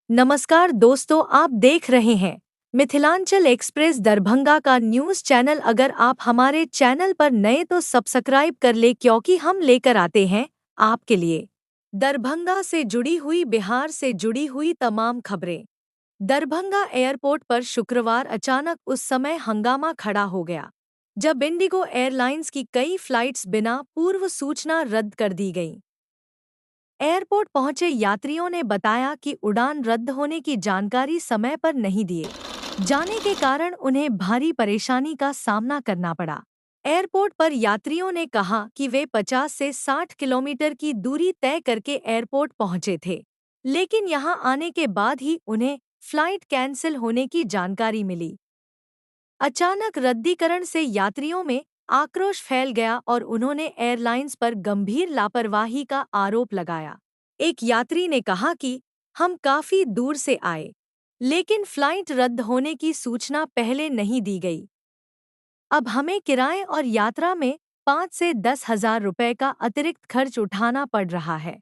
नमस्कार दोस्तों, आप देख रहे हैं मिथिलांचल एक्सप्रेस दरभंगा का न्यूज़ चैनल। अगर आप हमारे चैनल पर नए तो सब्सक्राइब कर ले, क्योंकि हम लेकर आते हैं आपके लिए दरभंगा से जुड़ी हुई, बिहार से जुड़ी हुई तमाम खबरें। दरभंगा एयरपोर्ट पर शुक्रवार अचानक उस समय हंगामा खड़ा हो गया जब इंडिगो एयरलाइंस की कई फ्लाइट्स बिना पूर्व सूचना रद्द कर दी गईं। एयरपोर्ट पहुंचे यात्रियों ने बताया कि उड़ान रद्द होने की जानकारी समय पर नहीं दिए जाने के कारण उन्हें भारी परेशानी का सामना करना पड़ा। एयरपोर्ट पर यात्रियों ने कहा कि वे 50 से 60 किलोमीटर की दूरी तय करके एयरपोर्ट पहुंचे थे, लेकिन यहां आने के बाद ही उन्हें फ्लाइट कैंसिल होने की जानकारी मिली। अचानक रद्दीकरण से यात्रियों में आक्रोश फैल गया और उन्होंने एयरलाइंस पर गंभीर लापरवाही का आरोप लगाया। एक यात्री ने कहा कि हम काफी दूर से आए, लेकिन फ्लाइट रद्द होने की सूचना पहले नहीं दी गई। अब हमें किराए और यात्रा में 5 से 10,000 रुपए का अतिरिक्त खर्च उठाना पड़ रहा है।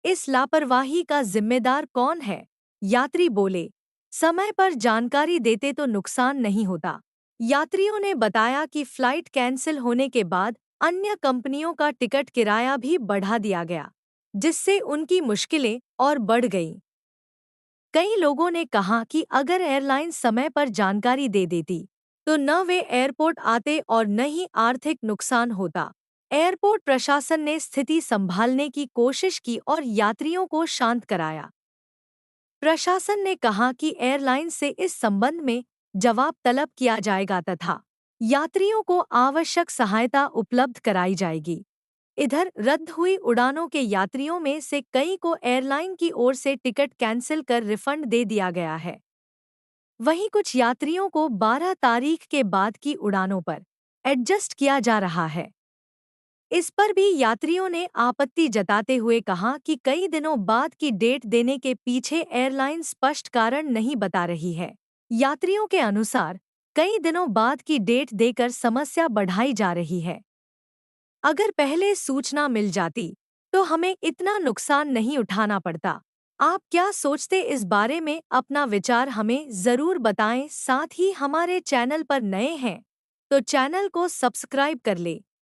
इस लापरवाही का जिम्मेदार कौन है? यात्री बोले। समय पर जानकारी देते तो नुकसान नहीं होता। यात्रियों ने बताया कि फ्लाइट कैंसिल होने के बाद अन्य कंपनियों का टिकट किराया भी बढ़ा दिया गया, जिससे उनकी मुश्किलें और बढ़ गईं। कई लोगों ने कहा कि अगर एयरलाइन समय पर जानकारी दे देती, तो न वे एयरपोर्ट आते और न ही आर्थिक नुकसान होता। एयरपोर्ट प्रशासन ने स्थिति संभालने की कोशिश की और यात्रियों को शांत कराया। प्रशासन ने कहा कि एयरलाइन से इस संबंध में जवाब तलब किया जाएगा तथा यात्रियों को आवश्यक सहायता उपलब्ध कराई जाएगी। इधर रद्द हुई उड़ानों के यात्रियों में से कई को एयरलाइन की ओर से टिकट कैंसिल कर रिफंड दे दिया गया है। वहीं कुछ यात्रियों को 12 तारीख के बाद की उड़ानों पर एडजस्ट किया जा रहा है। इस पर भी यात्रियों ने आपत्ति जताते हुए कहा कि कई दिनों बाद की डेट देने के पीछे एयरलाइन स्पष्ट कारण नहीं बता रही है। यात्रियों के अनुसार कई दिनों बाद की डेट देकर समस्या बढ़ाई जा रही है। अगर पहले सूचना मिल जाती तो हमें इतना नुकसान नहीं उठाना पड़ता। आप क्या सोचते इस बारे में? अपना विचार हमें ज़रूर बताएं। साथ ही हमारे चैनल पर नए हैं तो चैनल को सब्सक्राइब कर ले